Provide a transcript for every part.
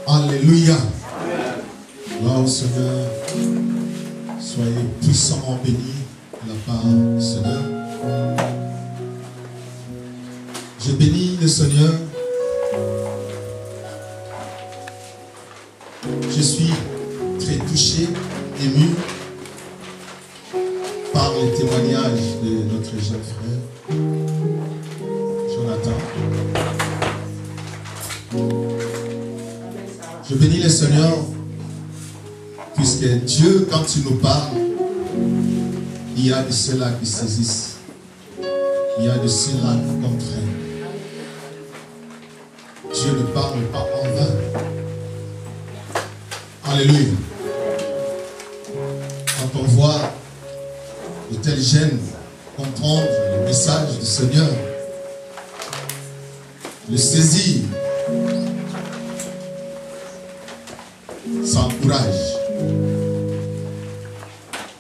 Alléluia. Gloire au Seigneur. Soyez puissamment bénis de la part du Seigneur. Je bénis le Seigneur. Je suis très touché, ému par les témoignages de notre jeune frère Jonathan. Je bénis le Seigneur puisque Dieu, quand il nous parle, il y a de ceux-là qui saisissent. Il y a de ceux-là qui comprennent. Dieu ne parle pas en vain. Alléluia. Quand on voit de tels jeunes comprendre le message du Seigneur, le saisir, ça encourage.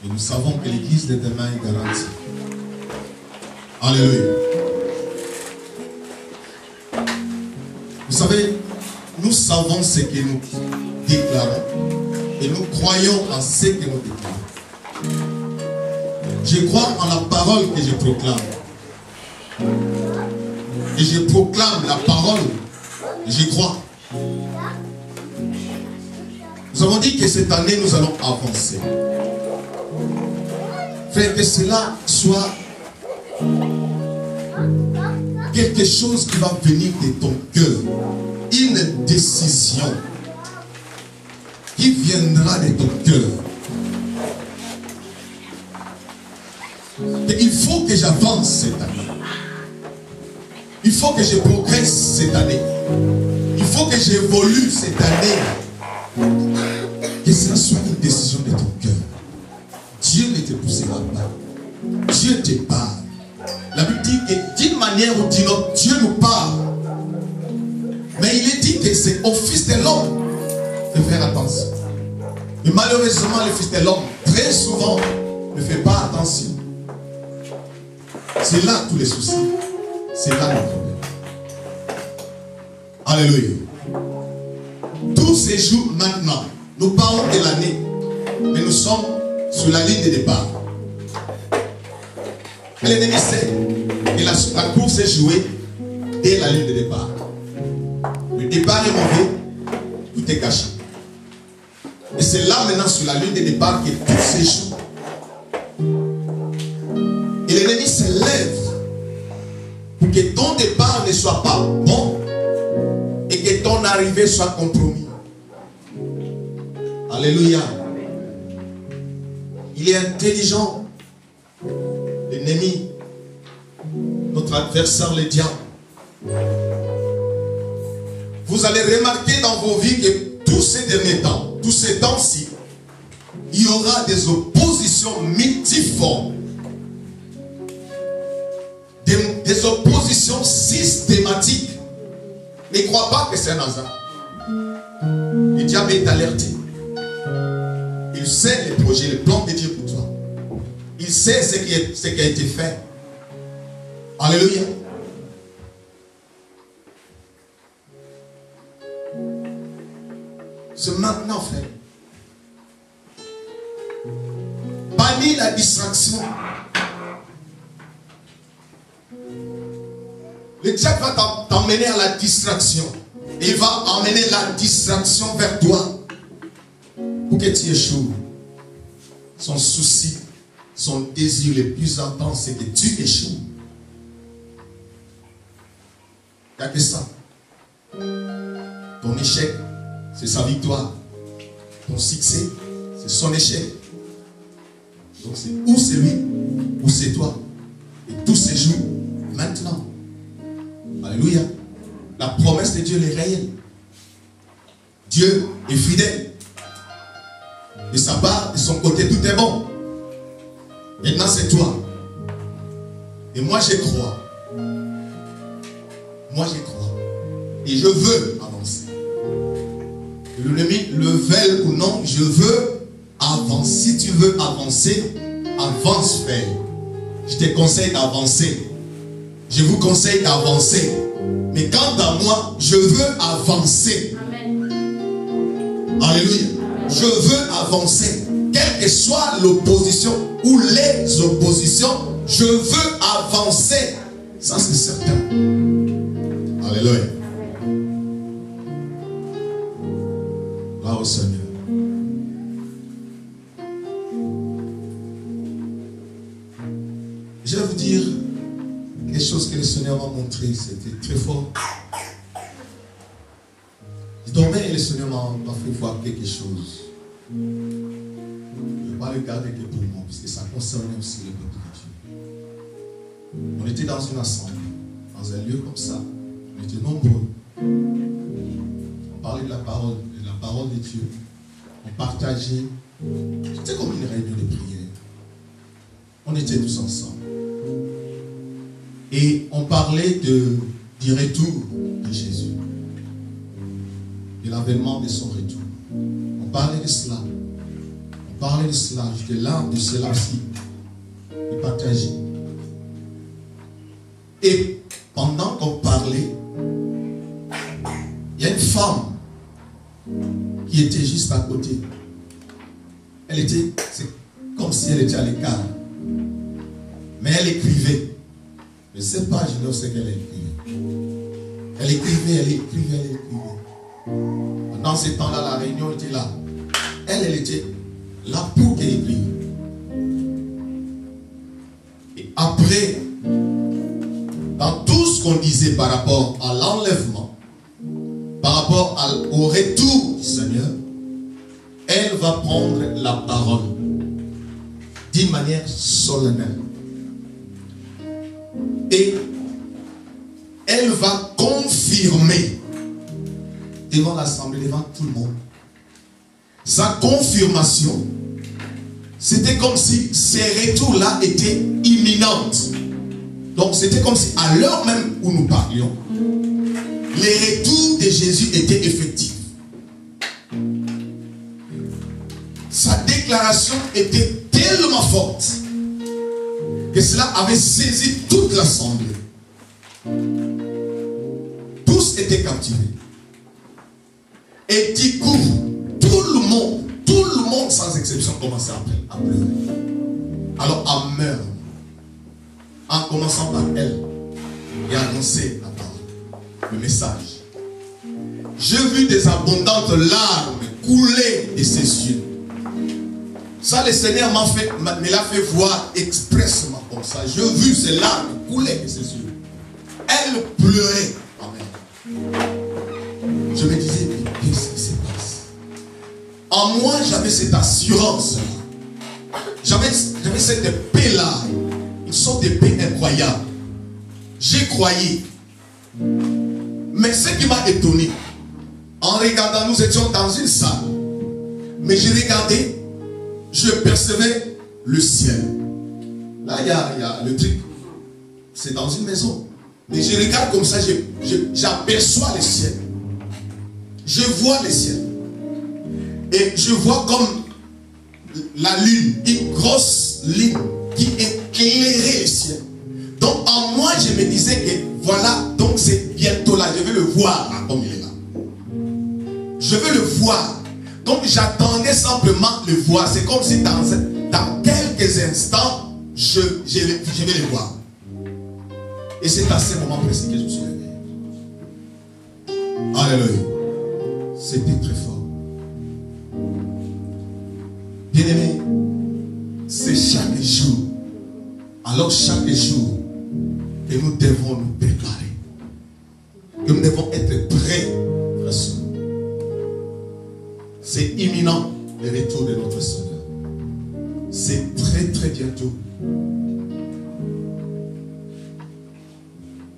Et nous savons que l'Église de demain est garantie. Alléluia. Vous savez, nous savons ce que nous déclarons et nous croyons en ce que nous déclarons. Je crois en la parole que je proclame. Et je proclame la parole et je crois. Nous avons dit que cette année nous allons avancer. Frère, que cela soit quelque chose qui va venir de ton cœur. Une décision qui viendra de ton cœur. Et il faut que j'avance cette année. Il faut que je progresse cette année. Il faut que j'évolue cette année. Que cela soit une décision de ton cœur. Dieu ne te poussera pas. Dieu te parle. La Bible dit que d'une manière ou d'une autre, Dieu nous parle. Mais il est dit que c'est au Fils de l'homme de faire attention. Et malheureusement, le Fils de l'homme, très souvent, ne fait pas attention. C'est là tous les soucis. C'est là le problème. Alléluia. Tous ces jours maintenant, nous parlons de l'année, mais nous sommes sur la ligne de départ. Et l'ennemi sait que la course est jouée dès la ligne de départ. Le départ est mauvais, tout est caché. Et c'est là maintenant sur la ligne de départ que tout se joue. Et l'ennemi se lève pour que ton départ ne soit pas bon et que ton arrivée soit compromis. Alléluia. Il est intelligent. L'ennemi, notre adversaire, le diable. Vous allez remarquer dans vos vies que tous ces derniers temps, tous ces temps-ci, il y aura des oppositions multiformes. Des oppositions systématiques. Ne crois pas que c'est un hasard. Le diable est alerté. Il sait les projets, les plans de Dieu pour toi. Il sait ce qui a été fait. Alléluia. C'est maintenant, frère. Bannis la distraction. Le diable va t'emmener à la distraction. Et il va emmener la distraction vers toi. Pour que tu échoues. Son souci, son désir le plus intense, c'est que tu échoues. Il n'y a que ça. Ton échec, c'est sa victoire. Ton succès, c'est son échec. Donc c'est ou c'est lui, ou c'est toi. Et tout se joue maintenant. Alléluia. La promesse de Dieu est réelle. Dieu est fidèle. De sa part, de son côté, tout est bon. Maintenant, c'est toi. Et moi, je crois. Moi, je crois. Et je veux avancer. L'ennemi le veuille ou non, je veux avancer. Si tu veux avancer, avance, frère. Je te conseille d'avancer. Je vous conseille d'avancer. Mais quant à moi, je veux avancer. Amen. Alléluia. Je veux avancer. Quelle que soit l'opposition ou les oppositions, je veux avancer. Ça, c'est certain. Alléluia. Gloire au Seigneur. Je vais vous dire quelque chose que le Seigneur m'a montré. C'était très fort. Je dormais et le Seigneur m'a fait voir quelque chose. Je ne vais pas le garder que pour moi, parce que ça concernait aussi le peuple de Dieu. On était dans une assemblée, dans un lieu comme ça. On était nombreux. On parlait de la parole de Dieu. On partageait. C'était comme une réunion de prière. On était tous ensemble. Et on parlait du retour de Jésus. De l'avènement de son retour. On parlait de cela. On parlait de cela. J'étais là, de cela aussi. Et partageait. Et pendant qu'on parlait, il y a une femme qui était juste à côté. Elle était, c'est comme si elle était à l'écart. Mais elle écrivait. Je ne sais pas, je ne sais qu'elle écrivait. Elle écrivait. Dans ce temps-là, la réunion était là. Elle était là pour qu'elle écrive. Et après, dans tout ce qu'on disait par rapport à l'enlèvement, par rapport au retour du Seigneur, elle va prendre la parole d'une manière solennelle. Et elle va confirmer devant l'assemblée, devant tout le monde. Sa confirmation, c'était comme si ces retours-là étaient imminentes. Donc c'était comme si à l'heure même où nous parlions, les retours de Jésus étaient effectifs. Sa déclaration était tellement forte que cela avait saisi toute l'assemblée. Tous étaient captivés. Et du coup, tout le monde sans exception commençait à pleurer. Alors à meurtre, en commençant par elle, et annoncer la parole, le message. J'ai vu des abondantes larmes couler de ses yeux. Ça, le Seigneur me l'a fait voir expressément comme ça. J'ai vu ces larmes couler de ses yeux. Elle pleurait. Amen. Je me disais, mais qu'est-ce qui se passe? En moi, j'avais cette assurance. J'avais cette paix-là. Une sorte de paix incroyable. J'ai croyé. Mais ce qui m'a étonné, en regardant, nous étions dans une salle. Mais j'ai regardé, je percevais le ciel. Là, il y a le truc. C'est dans une maison. Mais je regarde comme ça, j'aperçois le ciel. Je vois le ciel. Et je vois comme la lune, une grosse lune qui éclairait le ciel. Donc en moi, je me disais que voilà, donc c'est bientôt là. Je vais le voir là, comme il est là. Je veux le voir. Donc j'attendais simplement le voir. C'est comme si dans quelques instants, je vais le voir. Et c'est à ce moment précis que je me suis réveillé. Alléluia. C'était très fort. Bien-aimé, c'est chaque jour. Alors chaque jour que nous devons nous préparer. Que nous devons être prêts. C'est imminent le retour de notre Seigneur. C'est très très bientôt.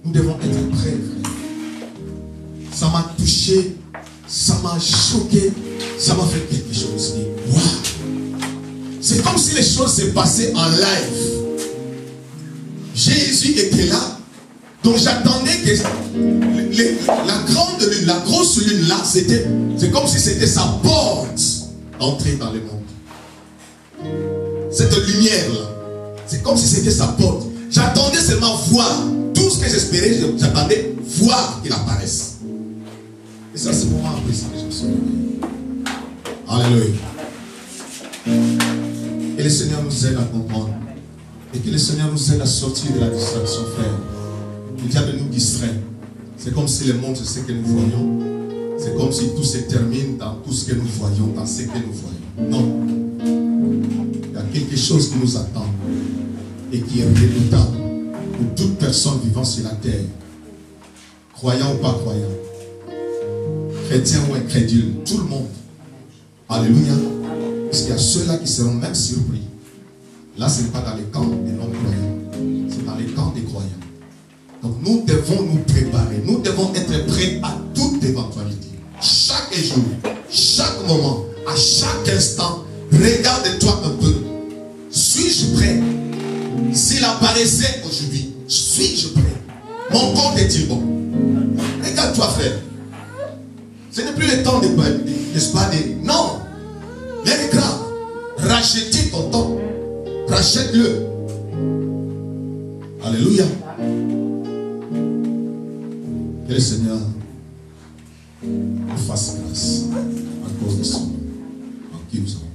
Nous devons être prêts, frère. Ça m'a touché, ça m'a choqué, ça m'a fait quelque chose. Waouh! C'est comme si les choses se passaient en live. Jésus était là. Donc j'attendais que la grande lune, la grosse lune là, c'est comme si c'était sa porte d'entrée dans le monde. Cette lumière là, c'est comme si c'était sa porte. J'attendais seulement voir. Tout ce que j'espérais, j'attendais voir qu'il apparaisse. Et ça, c'est le moment après ça que je me suis réveillé. Alléluia. Et le Seigneur nous aide à comprendre. Et que le Seigneur nous aide à sortir de la distraction, frère. Le diable nous distrait. C'est comme si le monde, c'est ce que nous voyons. C'est comme si tout se termine dans tout ce que nous voyons, dans ce que nous voyons. Non. Il y a quelque chose qui nous attend et qui est redoutable pour toute personne vivant sur la terre. Croyant ou pas croyant. Chrétien ou incrédule. Tout le monde. Alléluia. Parce qu'il y a ceux-là qui seront même surpris. Là, ce n'est pas dans les camps des non-croyants. C'est dans les camps des croyants. Donc, nous devons nous préparer. Nous devons être prêts à toute éventualité. Chaque jour, chaque moment, à chaque instant, regarde-toi un peu. Suis-je prêt? S'il apparaissait aujourd'hui, suis-je prêt? Mon compte est-il bon? Regarde-toi, frère. Ce n'est plus le temps de n'est-ce pas, non. L'heure est grave. Rachetez ton temps. Rachète-le. Alléluia. Que le Seigneur nous fasse grâce à cause de son nom en qui nous avons.